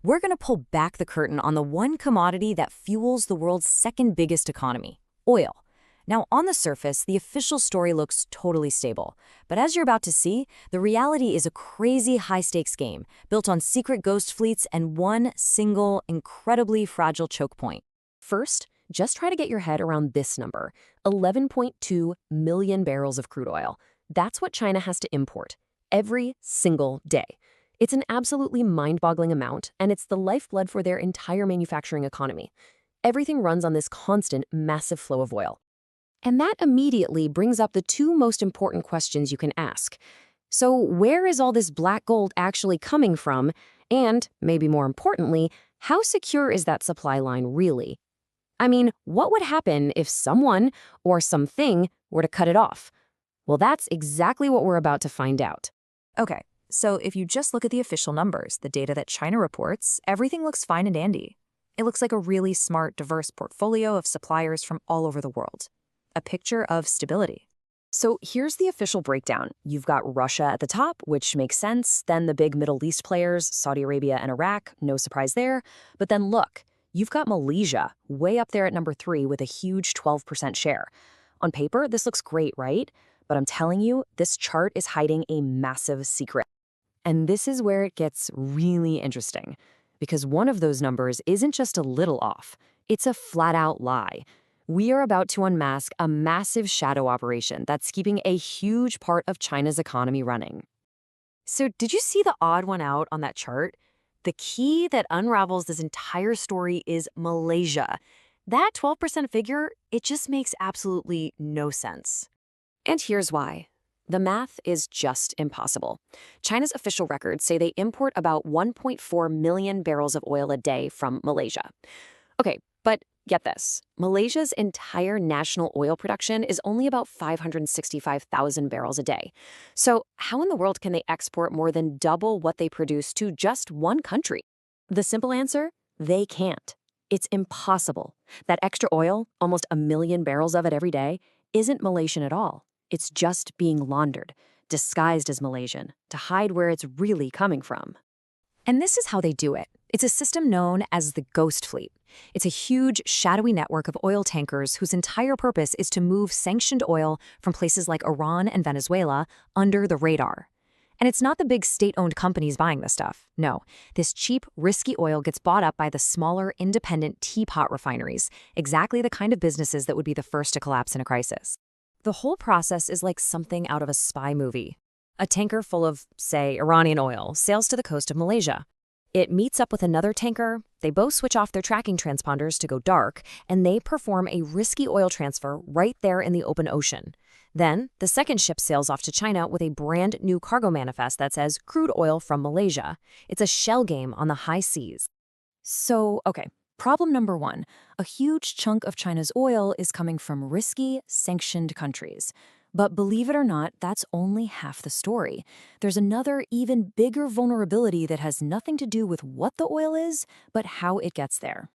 We're going to pull back the curtain on the one commodity that fuels the world's second biggest economy, oil. Now, on the surface, the official story looks totally stable. But as you're about to see, the reality is a crazy high-stakes game built on secret ghost fleets and one single, incredibly fragile choke point. First, just try to get your head around this number, 11.2 million barrels of crude oil. That's what China has to import every single day. It's an absolutely mind-boggling amount, and it's the lifeblood for their entire manufacturing economy. Everything runs on this constant, massive flow of oil. And that immediately brings up the two most important questions you can ask. So where is all this black gold actually coming from? And, maybe more importantly, how secure is that supply line really? I mean, what would happen if someone or something were to cut it off? Well, that's exactly what we're about to find out. Okay, so if you just look at the official numbers, the data that China reports, everything looks fine and dandy. It looks like a really smart, diverse portfolio of suppliers from all over the world. A picture of stability. So here's the official breakdown. You've got Russia at the top, which makes sense. Then the big Middle East players, Saudi Arabia and Iraq, no surprise there. But then look, you've got Malaysia way up there at number 3 with a huge 12% share. On paper, this looks great, right? But I'm telling you, this chart is hiding a massive secret. And this is where it gets really interesting. Because one of those numbers isn't just a little off. It's a flat-out lie. We are about to unmask a massive shadow operation that's keeping a huge part of China's economy running. So did you see the odd one out on that chart? The key that unravels this entire story is Malaysia. That 12% figure, it just makes absolutely no sense. And here's why. The math is just impossible. China's official records say they import about 1.4 million barrels of oil a day from Malaysia. Okay, but get this. Malaysia's entire national oil production is only about 565,000 barrels a day. So how in the world can they export more than double what they produce to just one country? The simple answer? They can't. It's impossible. That extra oil, almost a million barrels of it every day, isn't Malaysian at all. It's just being laundered, disguised as Malaysian, to hide where it's really coming from. And this is how they do it. It's a system known as the Ghost Fleet. It's a huge, shadowy network of oil tankers whose entire purpose is to move sanctioned oil from places like Iran and Venezuela under the radar. And it's not the big state-owned companies buying this stuff. No, this cheap, risky oil gets bought up by the smaller, independent teapot refineries, exactly the kind of businesses that would be the first to collapse in a crisis. The whole process is like something out of a spy movie. A tanker full of, say, Iranian oil sails to the coast of Malaysia. It meets up with another tanker, they both switch off their tracking transponders to go dark, and they perform a risky oil transfer right there in the open ocean. Then, the second ship sails off to China with a brand new cargo manifest that says crude oil from Malaysia. It's a shell game on the high seas. So, okay, problem number 1. A huge chunk of China's oil is coming from risky, sanctioned countries. But believe it or not, that's only half the story. There's another, even bigger vulnerability that has nothing to do with what the oil is, but how it gets there.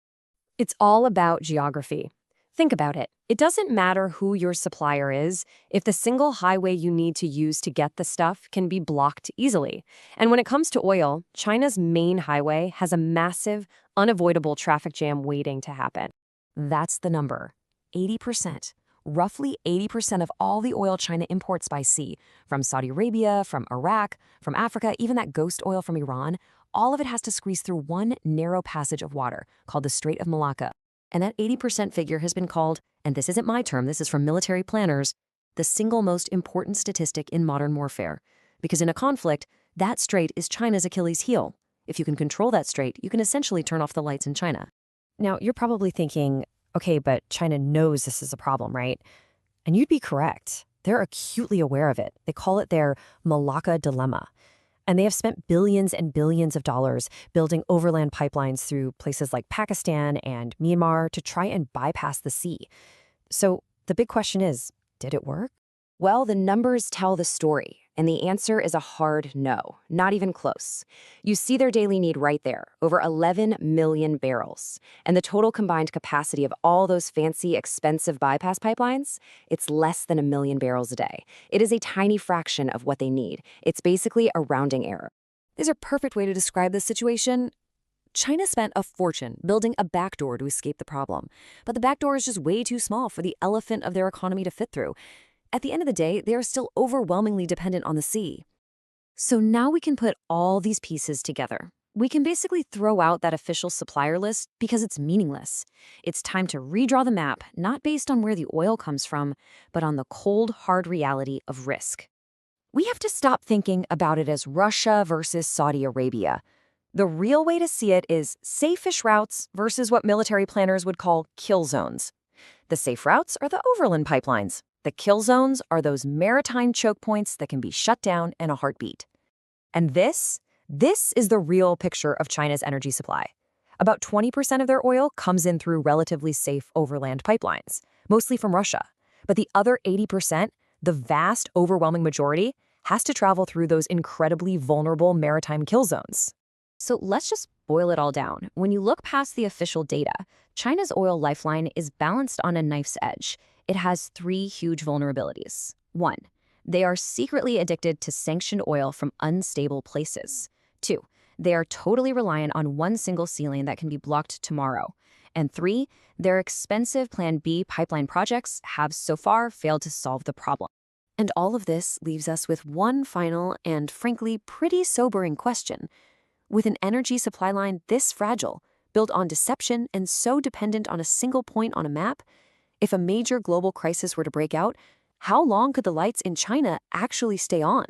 It's all about geography. Think about it. It doesn't matter who your supplier is if the single highway you need to use to get the stuff can be blocked easily. And when it comes to oil, China's main highway has a massive, unavoidable traffic jam waiting to happen. That's the number, 80%. Roughly 80% of all the oil China imports by sea, from Saudi Arabia, from Iraq, from Africa, even that ghost oil from Iran, all of it has to squeeze through one narrow passage of water called the Strait of Malacca. And that 80% figure has been called, and this isn't my term, this is from military planners, the single most important statistic in modern warfare. Because in a conflict, that strait is China's Achilles heel. If you can control that strait, you can essentially turn off the lights in China. Now, you're probably thinking, okay, but China knows this is a problem, right? And you'd be correct. They're acutely aware of it. They call it their Malacca dilemma. And they have spent billions and billions of dollars building overland pipelines through places like Pakistan and Myanmar to try and bypass the sea. So the big question is, did it work? Well, the numbers tell the story, and the answer is a hard no, not even close. You see their daily need right there, over 11 million barrels. And the total combined capacity of all those fancy, expensive bypass pipelines, it's less than 1 million barrels a day. It is a tiny fraction of what they need. It's basically a rounding error. Is a perfect way to describe this situation? China spent a fortune building a backdoor to escape the problem. But the backdoor is just way too small for the elephant of their economy to fit through. At the end of the day, they are still overwhelmingly dependent on the sea. So now we can put all these pieces together. We can basically throw out that official supplier list because it's meaningless. It's time to redraw the map, not based on where the oil comes from, but on the cold, hard reality of risk. We have to stop thinking about it as Russia versus Saudi Arabia. The real way to see it is safe-ish routes versus what military planners would call kill zones. The safe routes are the overland pipelines. The kill zones are those maritime choke points that can be shut down in a heartbeat. And this is the real picture of China's energy supply. About 20% of their oil comes in through relatively safe overland pipelines, mostly from Russia. But the other 80%, the vast, overwhelming majority, has to travel through those incredibly vulnerable maritime kill zones. So let's just boil it all down. When you look past the official data, China's oil lifeline is balanced on a knife's edge. It has 3 huge vulnerabilities. 1, they are secretly addicted to sanctioned oil from unstable places. 2, they are totally reliant on one single sea lane that can be blocked tomorrow. And 3, their expensive Plan B pipeline projects have so far failed to solve the problem. And all of this leaves us with one final and, frankly, pretty sobering question. With an energy supply line this fragile, built on deception and so dependent on a single point on a map, if a major global crisis were to break out, how long could the lights in China actually stay on?